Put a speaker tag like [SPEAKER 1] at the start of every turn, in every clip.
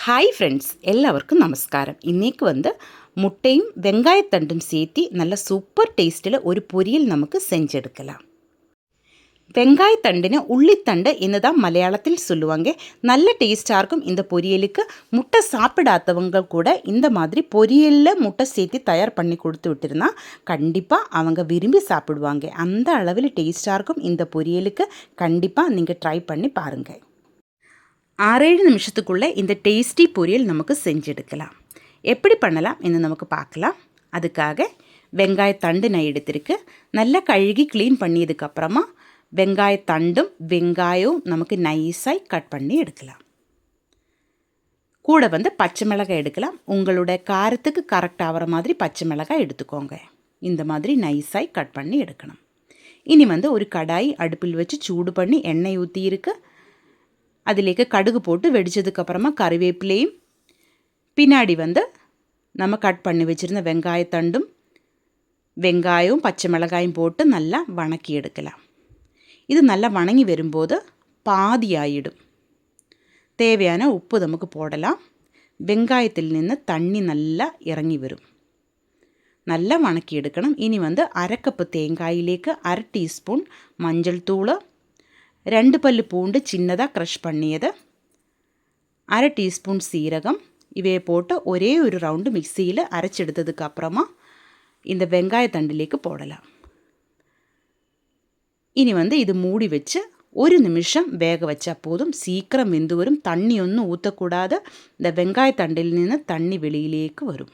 [SPEAKER 1] Hi friends, எல்லாருக்கும் நமஸ்காரம். இன்றைக்கி முட்டையும் வெங்காயத்தண்டும் சேர்த்து நல்ல சூப்பர் டேஸ்ட்டில் ஒரு பொரியல் நமக்கு செஞ்செடுக்கலாம். வெங்காயத்தண்டுன்னு உள்ளித்தண்டு என்று தான் மலையாளத்தில் சொல்லுவாங்க. நல்ல டேஸ்ட்டாக இருக்கும். இந்த பொரியலுக்கு முட்டை சாப்பிடாதவங்க கூட இந்த மாதிரி பொரியலில் முட்டை சேர்த்து தயார் பண்ணி கொடுத்து விட்டுருந்தா கண்டிப்பாக அவங்க விரும்பி சாப்பிடுவாங்க. அந்த அளவில் டேஸ்ட்டாக இருக்கும். இந்த பொரியலுக்கு கண்டிப்பாக நீங்கள் ட்ரை பண்ணி பாருங்கள். 6-7 நிமிஷத்துக்குள்ளே இந்த டேஸ்டி பொரியல் நமக்கு செஞ்செடுக்கலாம். எப்படி பண்ணலாம் என்று நமக்கு பார்க்கலாம். அதுக்காக வெங்காயத்தண்டு நான் எடுத்திருக்கு. நல்லா கழுகி க்ளீன் பண்ணியதுக்கப்புறமா வெங்காயத்தண்டும் வெங்காயம் நமக்கு நைஸாக கட் பண்ணி எடுக்கலாம். கூட பச்சை மிளகாய் எடுக்கலாம். உங்களோட காரத்துக்கு கரெக்ட் ஆகிற மாதிரி பச்சை மிளகாய் எடுத்துக்கோங்க. இந்த மாதிரி நைஸாக கட் பண்ணி எடுக்கணும். இனி ஒரு கடாய் அடுப்பில் வச்சு சூடு பண்ணி எண்ணெய் ஊற்றி இருக்கு. அதிலேக்கு கடுகு போட்டு வெடித்ததுக்கப்புறமா கறிவேப்பிலையும் பின்னாடி நம்ம கட் பண்ணி வச்சுருந்த வெங்காயத்தண்டும் வெங்காயம் பச்சை மிளகாயும் போட்டு நல்லா வணக்கி எடுக்கலாம். இது நல்லா வணங்கி வரும்போது பாதி ஆகிடும். தேவையான உப்பு நமக்கு போடலாம். வெங்காயத்தில் நின்று தண்ணி நல்லா இறங்கி வரும். நல்லா வணக்கி எடுக்கணும். இனி 1/2 கப்பு தேங்காயிலேக்கு 1/2 டீஸ்பூன் மஞ்சள் தூள், 2 பல்லு பூண்டு சின்னதாக க்ரஷ் பண்ணியது, 1/2 டீஸ்பூன் சீரகம் இவையை போட்டு ஒரே ஒரு ரவுண்டு மிக்சியில் அரைச்செடுத்ததுக்கு அப்புறமா இந்த வெங்காயத்தண்டிலேக்கு போடலாம். இனி இது மூடி வச்சு 1 நிமிஷம் வேக வச்சா போதும். சீக்கிரம் வெந்து வரும். தண்ணி ஒன்றும் ஊற்றக்கூடாது. இந்த வெங்காயத்தண்டில் நின்று தண்ணி வெளியிலேக்கு வரும்.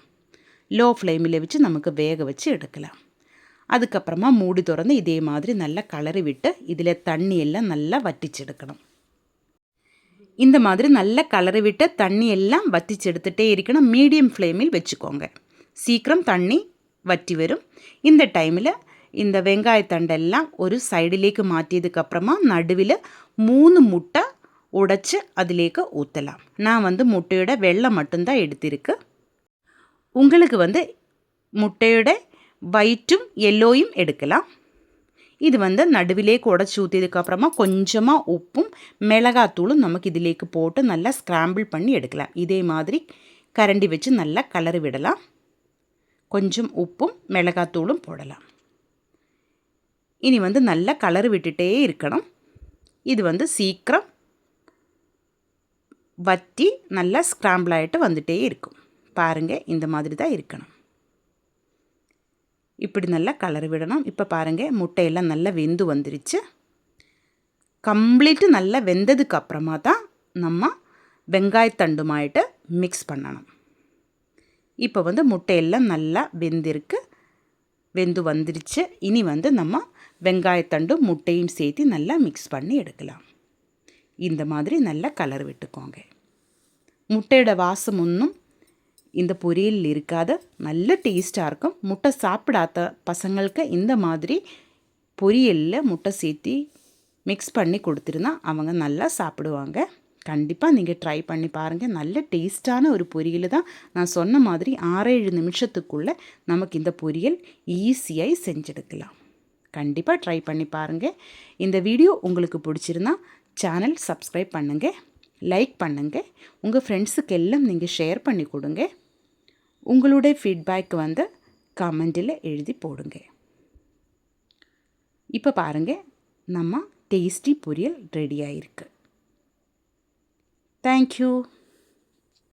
[SPEAKER 1] லோ ஃப்ளேமில் வச்சு நமக்கு வேக வச்சு எடுக்கலாம். அதுக்கப்புறமா மூடி திறந்து இதே மாதிரி நல்லா கலரி விட்டு இதில் தண்ணி எல்லாம் நல்லா வற்றிச்செடுக்கணும். இந்த மாதிரி நல்லா கலரி விட்டு தண்ணி எல்லாம் வற்றிச்செடுத்துகிட்டே இருக்கணும். மீடியம் ஃப்ளேமில் வச்சுக்கோங்க. சீக்கிரம் தண்ணி வற்றி வரும். இந்த டைமில் இந்த வெங்காயத்தண்டெல்லாம் ஒரு சைடிலேக்கு மாற்றியதுக்கப்புறமா நடுவில் 3 முட்டை உடைச்சி அதிலேக்கு ஊற்றலாம். நான் முட்டையோட வெள்ளை மட்டும்தான் எடுத்திருக்கு. உங்களுக்கு முட்டையோட ஒயிட்டும் எல்லோயும் எடுக்கலாம். இது நடுவிலேக்கு உடச்சி ஊற்றியதுக்கப்புறமா கொஞ்சமாக உப்பும் மிளகாத்தூளும் நமக்கு இதிலேக்கு போட்டு நல்லா ஸ்க்ராம்பிள் பண்ணி எடுக்கலாம். இதே மாதிரி கரண்டி வச்சு நல்லா கலரி விடலாம். கொஞ்சம் உப்பும் மிளகாத்தூளும் போடலாம். இனி நல்லா கலரி விட்டுட்டே இருக்கணும். இது சீக்கிரம் வற்றி நல்லா ஸ்க்ராம்பிள் ஆகிட்டு வந்துட்டே இருக்கும். பாருங்கள், இந்த மாதிரி தான் இருக்கணும். இப்படி நல்லா கலரி விடணும். இப்போ பாருங்கள், முட்டையெல்லாம் நல்லா வெந்து வந்துருச்சு. கம்ப்ளீட்டு நல்லா வெந்ததுக்கு அப்புறமா தான் நம்ம வெங்காயத்தண்டுமாயிட்டு மிக்ஸ் பண்ணணும். இப்போ முட்டையெல்லாம் நல்லா வெந்து வந்துருச்சு. இனி நம்ம வெங்காயத்தண்டும் முட்டையும் சேர்த்து நல்லா மிக்ஸ் பண்ணி எடுக்கலாம். இந்த மாதிரி நல்லா கலர் விட்டுக்கோங்க. முட்டையோட வாசம் ஒன்றும் இந்த பொரியல் இருக்காது. நல்ல டேஸ்ட்டாக இருக்கும். முட்டை சாப்பிடாத பசங்களுக்கு இந்த மாதிரி பொரியலில் முட்டை சேர்த்து மிக்ஸ் பண்ணி கொடுத்துருந்தா அவங்க நல்லா சாப்பிடுவாங்க. கண்டிப்பாக நீங்கள் ட்ரை பண்ணி பாருங்கள். நல்ல டேஸ்ட்டான ஒரு பொரியல் தான். நான் சொன்ன மாதிரி 6-7 நிமிஷத்துக்குள்ளே நமக்கு இந்த பொரியல் ஈஸியாக செஞ்செடுக்கலாம். கண்டிப்பாக ட்ரை பண்ணி பாருங்கள். இந்த வீடியோ உங்களுக்கு பிடிச்சிருந்தா சேனல் சப்ஸ்கிரைப் பண்ணுங்கள், லைக் பண்ணுங்கள், உங்கள் ஃப்ரெண்ட்ஸுக்கு எல்லாம் நீங்கள் ஷேர் பண்ணி கொடுங்க. உங்களுடைய ஃபீட்பேக் கமெண்டில் எழுதி போடுங்க. இப்போ பாருங்கள், நம்ம டேஸ்டி பொரியல் ரெடி ஆகிருக்கு. தேங்க்யூ.